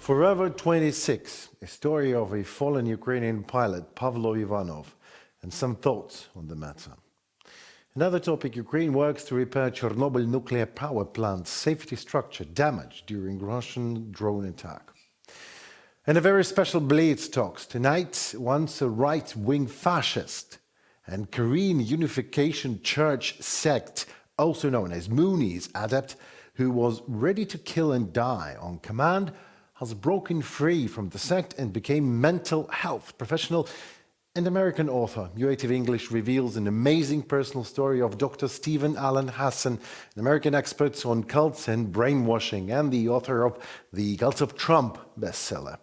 Forever 26, a story of a fallen Ukrainian pilot, Pavlo Ivanov, and some thoughts on the matter. Another topic, Ukraine works to repair Chernobyl nuclear power plant's safety structure damaged during Russian drone attack. And a very special Blitz Talks tonight, once a right-wing fascist and Korean Unification Church sect, also known as Moonies adept, who was ready to kill and die on command, has broken free from the sect and became mental health professional. And American author, UATV English reveals an amazing personal story of Dr. Stephen Allen Hassan, an American expert on cults and brainwashing, and the author of the Cults of Trump bestseller.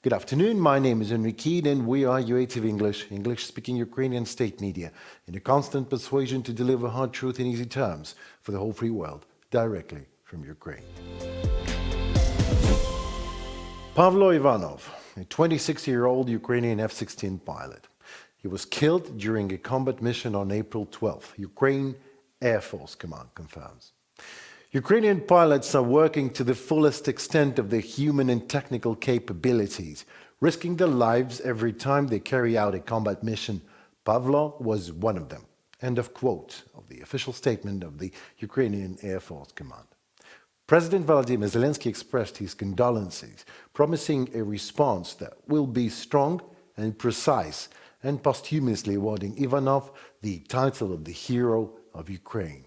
Good afternoon, my name is Enrique, and we are UATV English, English-speaking Ukrainian state media, in a constant persuasion to deliver hard truth in easy terms for the whole free world, directly from Ukraine. Pavlo Ivanov, a 26-year-old Ukrainian F-16 pilot. He was killed during a combat mission on April 12th, Ukraine Air Force Command confirms. Ukrainian pilots are working to the fullest extent of their human and technical capabilities, risking their lives every time they carry out a combat mission. Pavlo was one of them. End of quote of the official statement of the Ukrainian Air Force Command. President Volodymyr Zelensky expressed his condolences, promising a response that will be strong and precise, and posthumously awarding Ivanov the title of the Hero of Ukraine.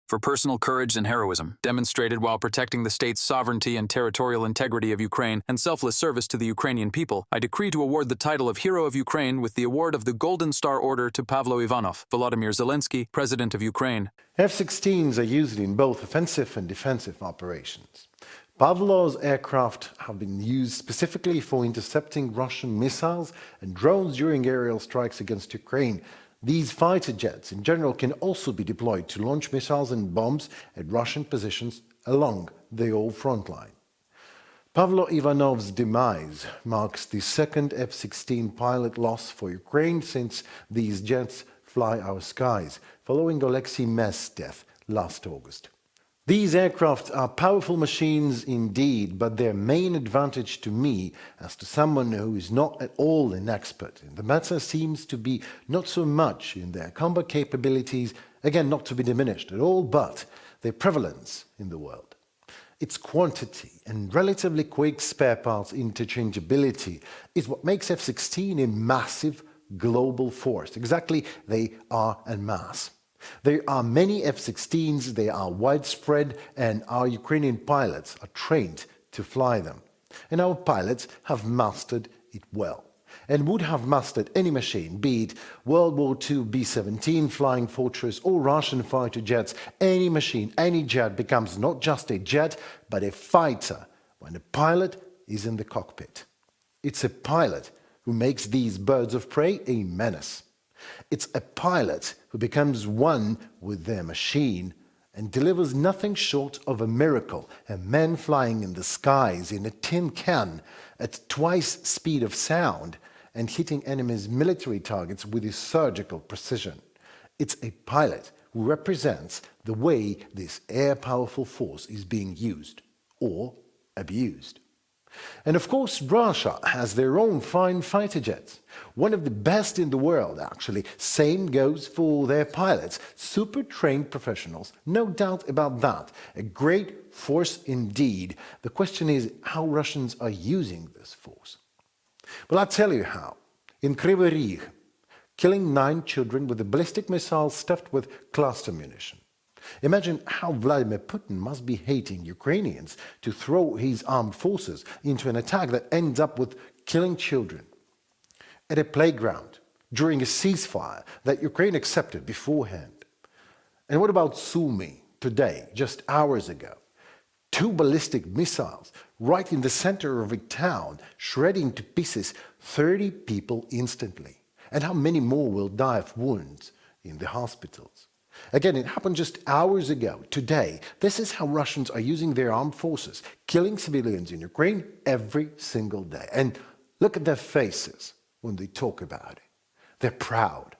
For personal courage and heroism, demonstrated while protecting the state's sovereignty and territorial integrity of Ukraine and selfless service to the Ukrainian people, I decree to award the title of Hero of Ukraine with the award of the Golden Star Order to Pavlo Ivanov, Volodymyr Zelensky, President of Ukraine. F-16s are used in both offensive and defensive operations. Pavlo's aircraft have been used specifically for intercepting Russian missiles and drones during aerial strikes against Ukraine. These fighter jets in general can also be deployed to launch missiles and bombs at Russian positions along the old front line. Pavlo Ivanov's demise marks the second F-16 pilot loss for Ukraine since these jets fly our skies, following Alexei Mest's death last August. These aircraft are powerful machines indeed, but their main advantage to me, as to someone who is not at all an expert in the matter, seems to be not so much in their combat capabilities, again not to be diminished at all, but their prevalence in the world. Its quantity and relatively quick spare parts interchangeability is what makes F-16 a massive global force. Exactly, they are en masse. There are many F-16s, they are widespread, and our Ukrainian pilots are trained to fly them. And our pilots have mastered it well, and would have mastered any machine, be it World War II B-17 Flying Fortress or Russian fighter jets. Any machine, any jet becomes not just a jet, but a fighter when a pilot is in the cockpit. It's a pilot who makes these birds of prey a menace. It's a pilot who becomes one with their machine and delivers nothing short of a miracle, a man flying in the skies in a tin can at twice speed of sound and hitting enemies' military targets with his surgical precision. It's a pilot who represents the way this air-powerful force is being used or abused. And of course, Russia has their own fine fighter jets, one of the best in the world, actually. Same goes for their pilots, super trained professionals, no doubt about that. A great force indeed. The question is how Russians are using this force. Well, I'll tell you how. In Kryvyi Rih, killing 9 children with a ballistic missile stuffed with cluster munition. Imagine how Vladimir Putin must be hating Ukrainians to throw his armed forces into an attack that ends up with killing children. At a playground, during a ceasefire that Ukraine accepted beforehand. And what about Sumy today, just hours ago? 2 ballistic missiles right in the center of a town, shredding to pieces 30 people instantly. And how many more will die of wounds in the hospitals? Again, it happened just hours ago, today. This is how Russians are using their armed forces, killing civilians in Ukraine every single day. And look at their faces when they talk about it. They're proud.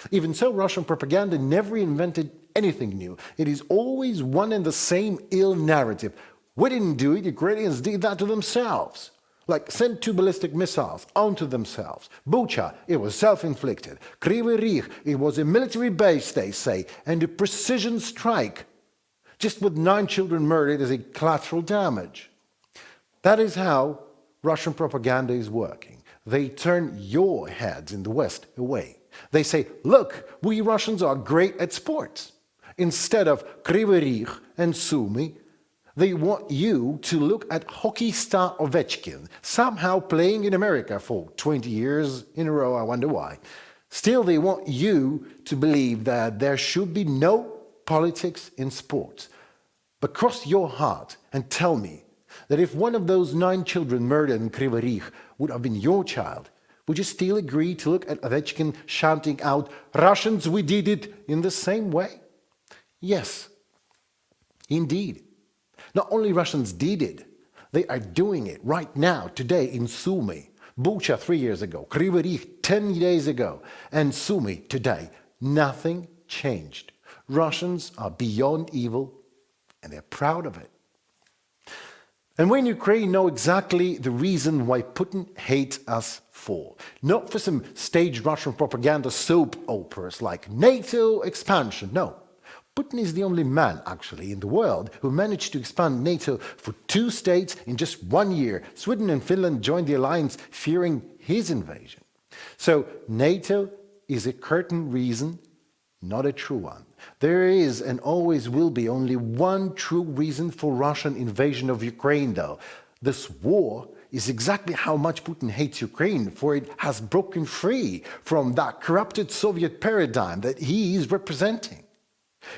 Even so, Russian propaganda never invented anything new. It is always one and the same ill narrative. We didn't do it, Ukrainians did that to themselves. Like sent two ballistic missiles onto themselves. Bucha, it was self-inflicted. Kryvyi Rih, it was a military base, they say, and a precision strike, just with 9 children murdered as a collateral damage. That is how Russian propaganda is working. They turn your heads in the West away. They say, look, we Russians are great at sports. Instead of Kryvyi Rih and Sumy, they want you to look at hockey star Ovechkin, somehow playing in America for 20 years in a row, I wonder why. Still, they want you to believe that there should be no politics in sports. But cross your heart and tell me that if one of those 9 children murdered in Kryvyi Rih would have been your child, would you still agree to look at Ovechkin shouting out, Russians, we did it, in the same way? Yes, indeed. Not only Russians did it, they are doing it right now, today in Sumy, Bucha 3 years ago, Kryvyi Rih 10 days ago, and Sumy today. Nothing changed. Russians are beyond evil, and they're proud of it. And we in Ukraine know exactly the reason why Putin hates us for. Not for some staged Russian propaganda soap operas like NATO expansion, no. Putin is the only man, actually, in the world who managed to expand NATO for 2 states in just 1 year. Sweden and Finland joined the alliance fearing his invasion. So NATO is a curtain reason, not a true one. There is and always will be only one true reason for Russian invasion of Ukraine, though. This war is exactly how much Putin hates Ukraine, for it has broken free from that corrupted Soviet paradigm that he is representing.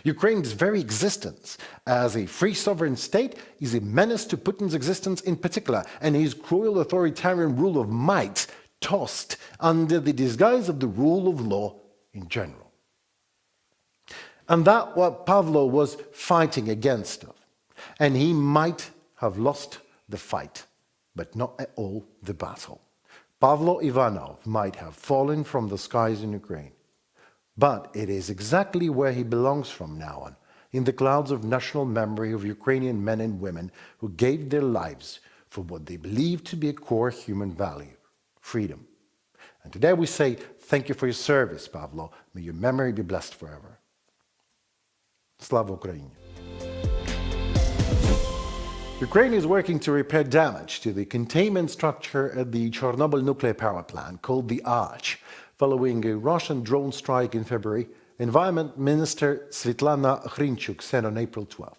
Ukraine's very existence as a free sovereign state is a menace to Putin's existence in particular, and his cruel authoritarian rule of might tossed under the disguise of the rule of law in general. And that's what Pavlo was fighting against of. And he might have lost the fight, but not at all the battle. Pavlo Ivanov might have fallen from the skies in Ukraine. But it is exactly where he belongs from now on, in the clouds of national memory of Ukrainian men and women who gave their lives for what they believe to be a core human value, freedom. And today we say, thank you for your service, Pavlo. May your memory be blessed forever. Slava Ukraini. Ukraine is working to repair damage to the containment structure at the Chernobyl nuclear power plant called the Arch. Following a Russian drone strike in February, Environment Minister Svetlana Hrinchuk said on April 12.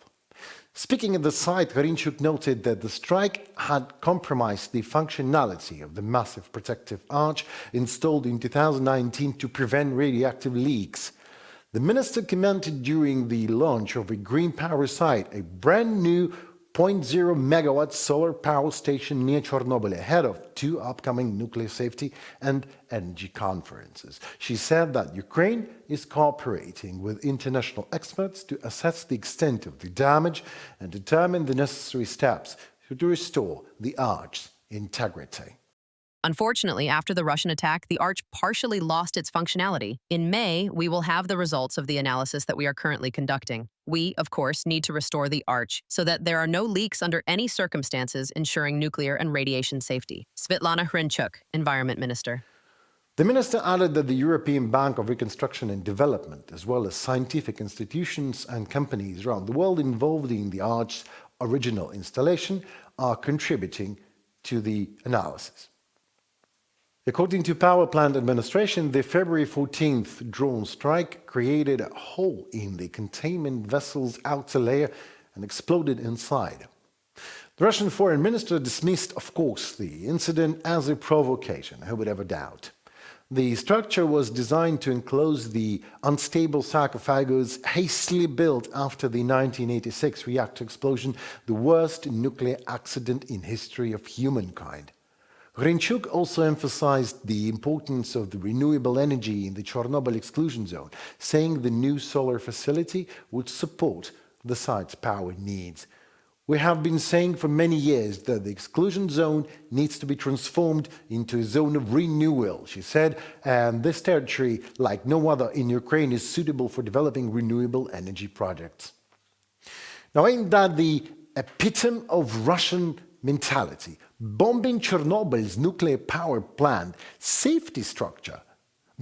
Speaking at the site, Hrinchuk noted that the strike had compromised the functionality of the massive protective arch installed in 2019 to prevent radioactive leaks. The minister commented during the launch of a green power site, a brand new 0.0 megawatt solar power station near Chernobyl, ahead of 2 upcoming nuclear safety and energy conferences. She said that Ukraine is cooperating with international experts to assess the extent of the damage and determine the necessary steps to restore the arch's integrity. Unfortunately, after the Russian attack, the arch partially lost its functionality. In May, we will have the results of the analysis that we are currently conducting. We, of course, need to restore the arch so that there are no leaks under any circumstances, ensuring nuclear and radiation safety. Svetlana Hrinchuk, Environment Minister. The minister added that the European Bank of Reconstruction and Development, as well as scientific institutions and companies around the world involved in the arch's original installation, are contributing to the analysis. According to Power Plant Administration, the February 14th drone strike created a hole in the containment vessel's outer layer and exploded inside. The Russian foreign minister dismissed, of course, the incident as a provocation. Who would ever doubt? The structure was designed to enclose the unstable sarcophagus hastily built after the 1986 reactor explosion, the worst nuclear accident in history of humankind. Hrinchuk also emphasized the importance of the renewable energy in the Chernobyl exclusion zone, saying the new solar facility would support the site's power needs. We have been saying for many years that the exclusion zone needs to be transformed into a zone of renewal, she said, and this territory, like no other in Ukraine, is suitable for developing renewable energy projects. Now, ain't that the epitome of Russian mentality, bombing Chernobyl's nuclear power plant safety structure,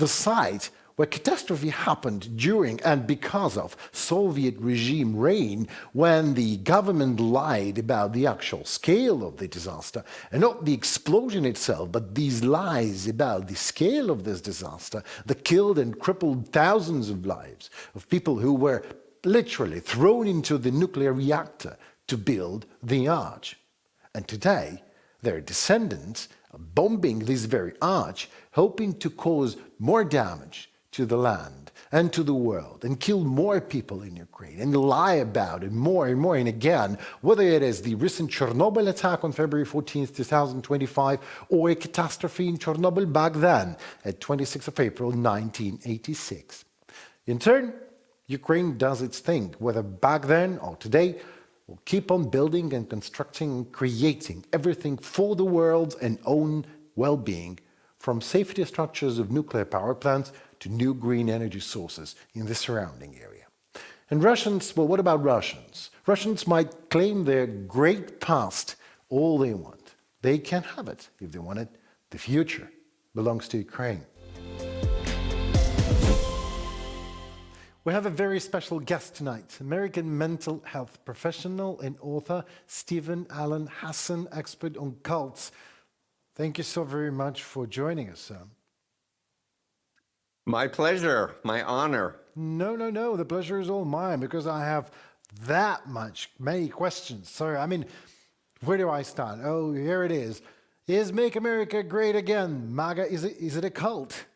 the site where catastrophe happened during and because of Soviet regime reign, when the government lied about the actual scale of the disaster, and not the explosion itself, but these lies about the scale of this disaster that killed and crippled thousands of lives of people who were literally thrown into the nuclear reactor to build the arch. And today, their descendants are bombing this very arch, hoping to cause more damage to the land and to the world, and kill more people in Ukraine, and lie about it more and more and again, whether it is the recent Chernobyl attack on February 14th, 2025, or a catastrophe in Chernobyl back then, at 26th of April, 1986. In turn, Ukraine does its thing, whether back then or today, will keep on building and constructing and creating everything for the world's and own well-being, from safety structures of nuclear power plants to new green energy sources in the surrounding area. And Russians, well, what about Russians? Russians might claim their great past all they want. They can have it if they want it. The future belongs to Ukraine. We have a very special guest tonight, American mental health professional and author Stephen Alan Hassan, expert on cults. Thank you so very much for joining us, sir. My pleasure, my honor. No, the pleasure is all mine, because I have many questions. So, I mean, where do I start? Oh, here it is. Is Make America Great Again, MAGA, is it a cult?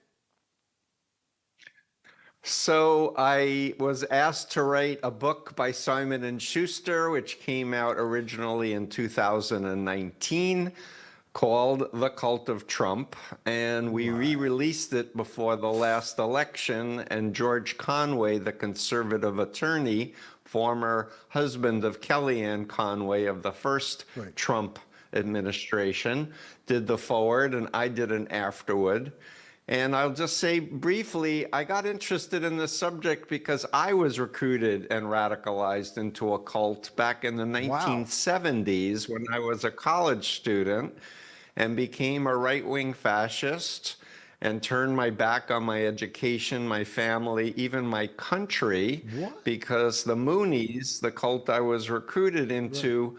So I was asked to write a book by Simon & Schuster, which came out originally in 2019, called The Cult of Trump, and we re-released it before the last election, and George Conway, the conservative attorney, former husband of Kellyanne Conway of the first Trump administration, did the forward, and I did an afterward. And I'll just say briefly, I got interested in this subject because I was recruited and radicalized into a cult back in the 1970s when I was a college student, and became a right-wing fascist and turned my back on my education, my family, even my country, because the Moonies, the cult I was recruited into,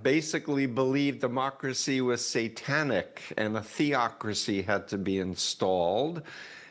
basically believed democracy was satanic and a theocracy had to be installed.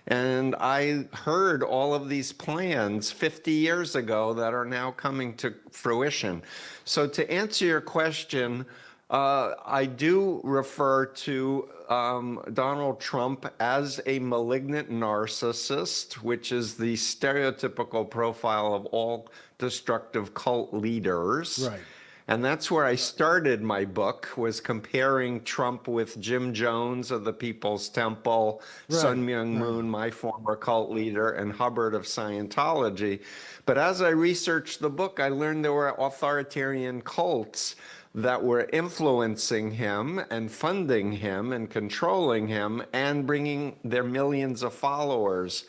And I heard all of these plans 50 years ago that are now coming to fruition. So to answer your question, I do refer to Donald Trump as a malignant narcissist, which is the stereotypical profile of all destructive cult leaders. Right. And that's where I started my book, was comparing Trump with Jim Jones of the People's Temple, Sun Myung Moon, my former cult leader, and Hubbard of Scientology. But as I researched the book, I learned there were authoritarian cults that were influencing him and funding him and controlling him and bringing their millions of followers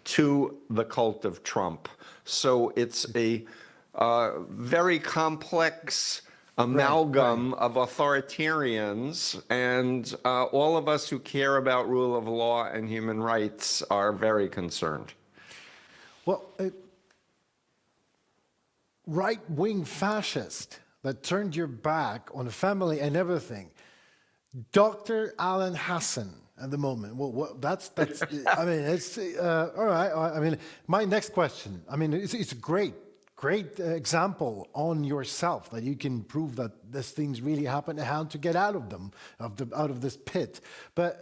to the cult of Trump. So it's a very complex amalgam of authoritarians, and all of us who care about rule of law and human rights are very concerned. Well, right-wing fascist that turned your back on family and everything. Dr. Alan Hassan at the moment. Well, that's I mean, it's all right. I mean, my next question. I mean, it's a great example on yourself that you can prove that these things really happen and how to get out of them, out of this pit. But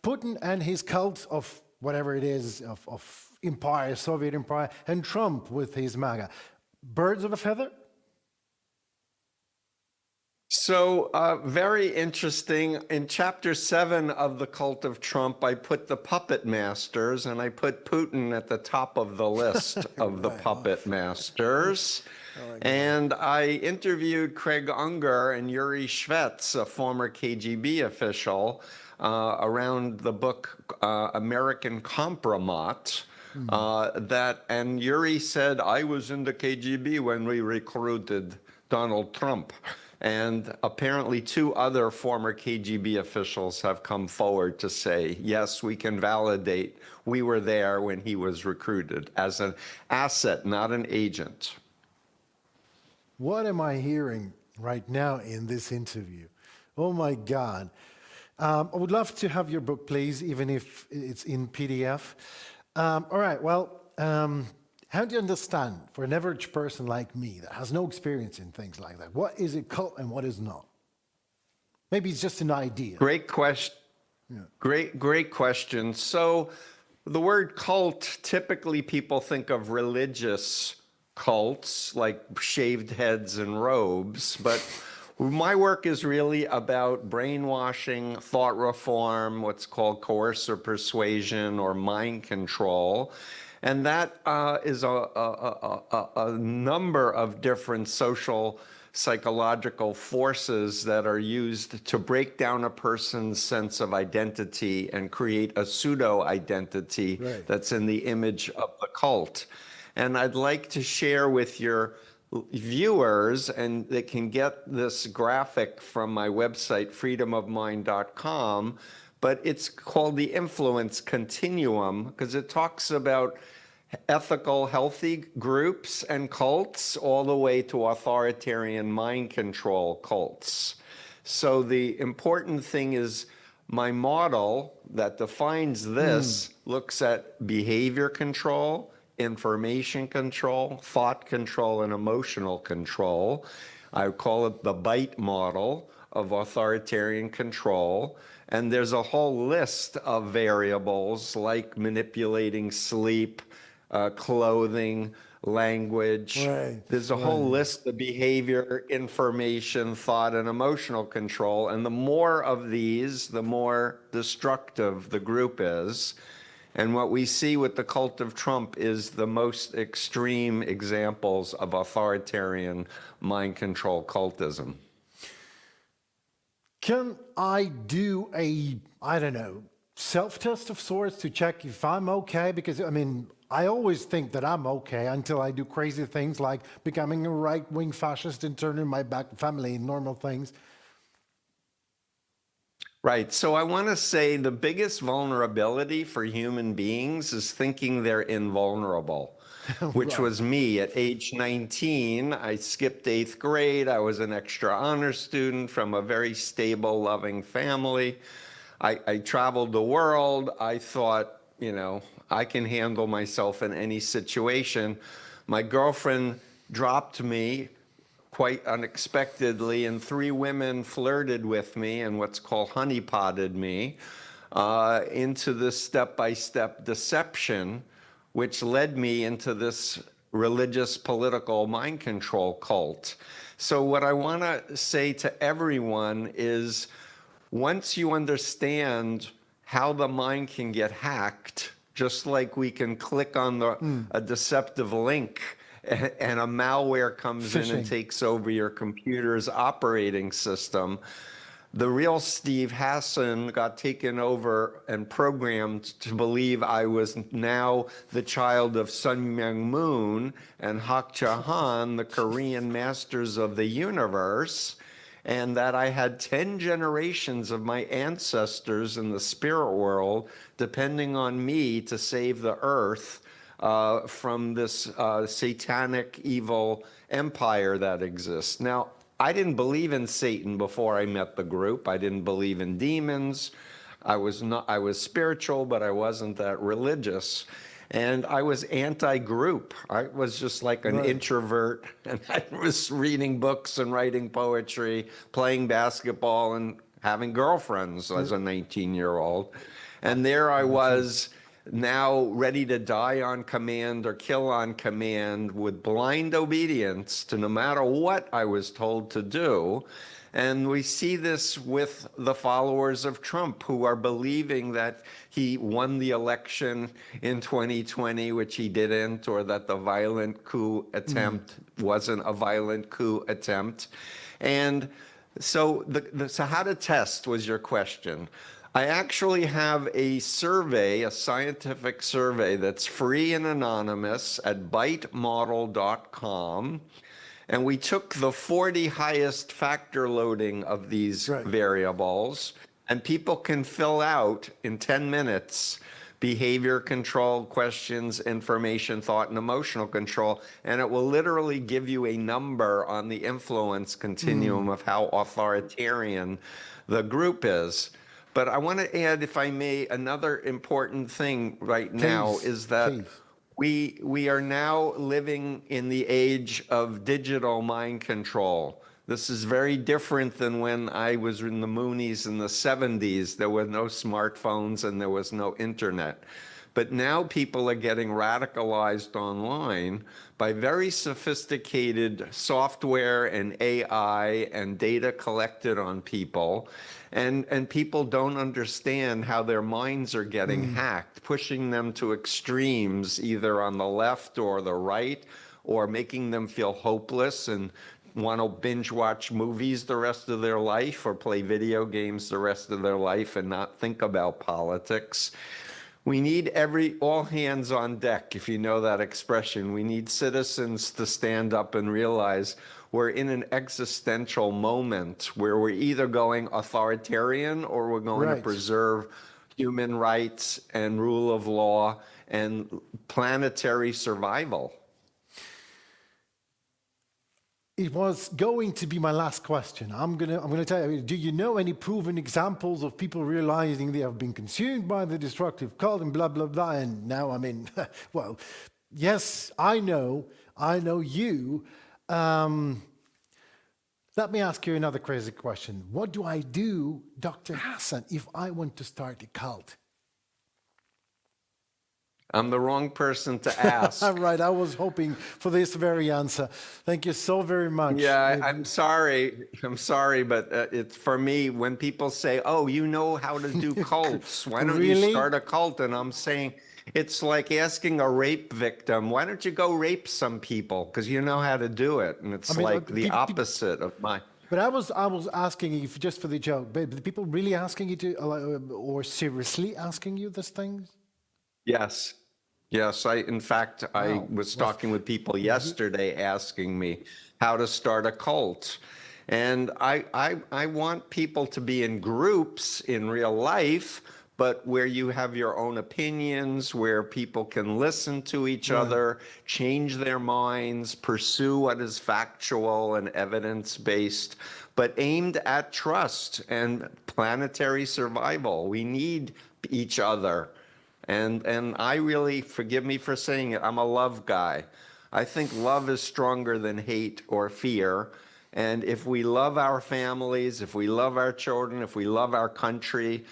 Putin and his cult of whatever it is, of empire, Soviet empire, and Trump with his MAGA, birds of a feather? So very interesting. In chapter 7 of The Cult of Trump, I put the puppet masters, and I put Putin at the top of the list of the puppet masters. And I interviewed Craig Unger and Yuri Shvets, a former KGB official, around the book American Compromat. And Yuri said, I was in the KGB when we recruited Donald Trump. And apparently 2 other former KGB officials have come forward to say, yes, we can validate we were there when he was recruited as an asset, not an agent. What am I hearing right now in this interview? Oh my God. I would love to have your book, please, even if it's in PDF. All right, well, how do you understand, for an average person like me that has no experience in things like that, what is a cult and what is not? Maybe it's just an idea. Great question. Yeah. Great question. So the word cult, typically people think of religious cults like shaved heads and robes, but my work is really about brainwashing, thought reform, what's called coercive persuasion or mind control. And that is a number of different social psychological forces that are used to break down a person's sense of identity and create a pseudo-identity that's in the image of the cult. And I'd like to share with your viewers, and they can get this graphic from my website, freedomofmind.com, but it's called the influence continuum because it talks about ethical, healthy groups and cults all the way to authoritarian mind control cults. So the important thing is my model that defines this looks at behavior control, information control, thought control, and emotional control. I call it the BITE model of authoritarian control. And there's a whole list of variables like manipulating sleep, clothing, language. There's a whole list of behavior, information, thought, and emotional control. And the more of these, the more destructive the group is. And what we see with the cult of Trump is the most extreme examples of authoritarian mind control cultism. Can I do a, I don't know, self-test of sorts to check if I'm okay? Because, I mean, I always think that I'm okay until I do crazy things like becoming a right-wing fascist and turning my back family and normal things. Right. So I want to say the biggest vulnerability for human beings is thinking they're invulnerable, which was me at age 19. I skipped 8th grade. I was an extra honor student from a very stable, loving family. I traveled the world. I thought, you know, I can handle myself in any situation. My girlfriend dropped me quite unexpectedly, and 3 women flirted with me and what's called honeypotted me into this step-by-step deception, which led me into this religious political mind control cult. So what I want to say to everyone is, once you understand how the mind can get hacked, just like we can click on a deceptive link and a malware comes in and takes over your computer's operating system, the real Steve Hassan got taken over and programmed to believe I was now the child of Sun Myung Moon and Hak Ja Han, the Korean masters of the universe, and that I had 10 generations of my ancestors in the spirit world depending on me to save the earth from this satanic evil empire that exists. Now, I didn't believe in Satan before I met the group. I didn't believe in demons. I was spiritual, but I wasn't that religious. And I was anti-group. I was just like an introvert, and I was reading books and writing poetry, playing basketball, and having girlfriends as a 19-year-old. And there I was, now ready to die on command or kill on command with blind obedience to no matter what I was told to do. And we see this with the followers of Trump, who are believing that he won the election in 2020, which he didn't, or that the violent coup attempt wasn't a violent coup attempt. And so, so how to test was your question. I actually have a survey, a scientific survey that's free and anonymous at bitemodel.com. And we took the 40 highest factor loading of these Right. variables, and people can fill out in 10 minutes behavior control questions, information, thought, and emotional control. And it will literally give you a number on the influence continuum of how authoritarian the group is. But I want to add, if I may, another important thing right now Please, is that please. we are now living in the age of digital mind control. This is very different than when I was in the Moonies in the 70s. There were no smartphones and there was no internet. But now people are getting radicalized online by very sophisticated software and AI and data collected on people. And people don't understand how their minds are getting hacked, pushing them to extremes, either on the left or the right, or making them feel hopeless and want to binge watch movies the rest of their life or play video games the rest of their life and not think about politics. We need all hands on deck, if you know that expression. We need citizens to stand up and realize we're in an existential moment where we're either going authoritarian or we're going to preserve human rights and rule of law and planetary survival. It was going to be my last question. I'm gonna tell you, do you know any proven examples of people realizing they have been consumed by the destructive cult and blah, blah, blah? And now, I mean, well, yes, I know you. Let me ask you another crazy question. What do I do, Dr. Hassan, if I want to start a cult? I'm the wrong person to ask. Right, I was hoping for this very answer. Thank you so very much. Yeah, I'm sorry, but it's for me, when people say, oh, you know how to do cults, why don't you start a cult? And I'm saying, it's like asking a rape victim, why don't you go rape some people? Because you know how to do it. And it's like the opposite of my... But I was asking you, just for the joke, but the people really asking you to, or seriously asking you these things? Yes. Yes. In fact, I was talking with people yesterday asking me how to start a cult. And I want people to be in groups in real life, but where you have your own opinions, where people can listen to each other, change their minds, pursue what is factual and evidence-based, but aimed at trust and planetary survival. We need each other. And I really, forgive me for saying it, I'm a love guy. I think love is stronger than hate or fear. And if we love our families, if we love our children, if we love our country,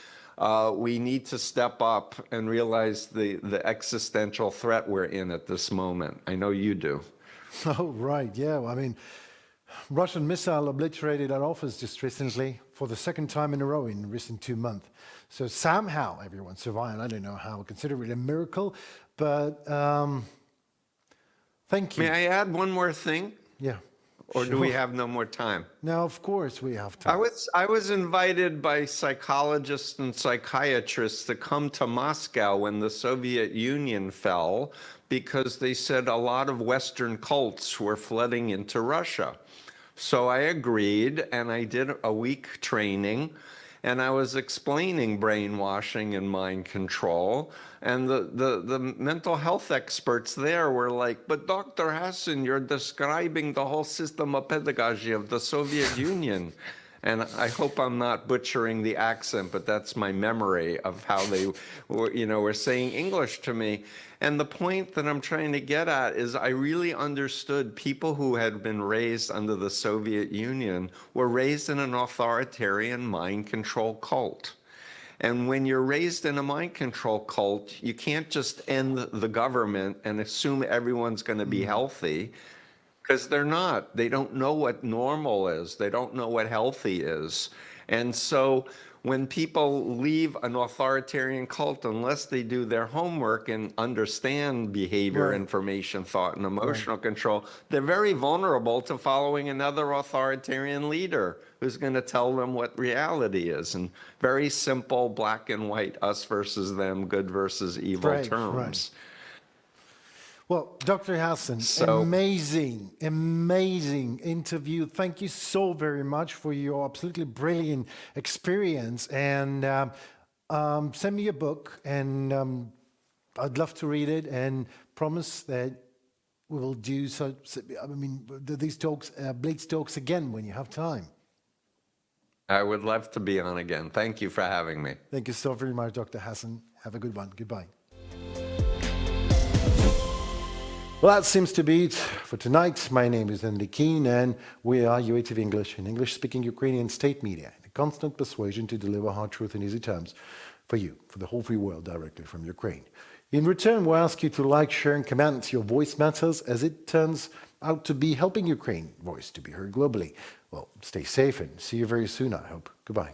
we need to step up and realize the existential threat we're in at this moment. I know you do. Oh, right, yeah. I mean, Russian missile obliterated our office just recently for the second time in a row in recent 2 months. So somehow everyone survived. I don't know how. I consider it a miracle, but thank you. May I add one more thing? Yeah. Or do we have no more time? No, of course we have time. I was invited by psychologists and psychiatrists to come to Moscow when the Soviet Union fell because they said a lot of Western cults were flooding into Russia. So I agreed, and I did a week training, and I was explaining brainwashing and mind control. And the mental health experts there were like, but Dr. Hassan, you're describing the whole system of pedagogy of the Soviet Union. And I hope I'm not butchering the accent, but that's my memory of how they were saying English to me. And the point that I'm trying to get at is I really understood people who had been raised under the Soviet Union were raised in an authoritarian mind control cult. And when you're raised in a mind control cult, you can't just end the government and assume everyone's going to be healthy, because they're not. They don't know what normal is. They don't know what healthy is. And so when people leave an authoritarian cult, unless they do their homework and understand behavior, information, thought, and emotional control, they're very vulnerable to following another authoritarian leader who's going to tell them what reality is. And very simple, black and white, us versus them, good versus evil terms. Well, Dr. Hassan, amazing interview. Thank you so very much for your absolutely brilliant experience. And send me a book, and I'd love to read it, and promise that we will do these talks, Blitz Talks again when you have time. I would love to be on again. Thank you for having me. Thank you so very much, Dr. Hassan. Have a good one. Goodbye. Well, that seems to be it for tonight. My name is Andy Keane, and we are UATV English, an English-speaking Ukrainian state media, in a constant persuasion to deliver hard truth in easy terms for you, for the whole free world, directly from Ukraine. In return, we ask you to like, share, and comment. Your voice matters, as it turns out to be helping Ukraine's voice to be heard globally. Well, stay safe and see you very soon, I hope. Goodbye.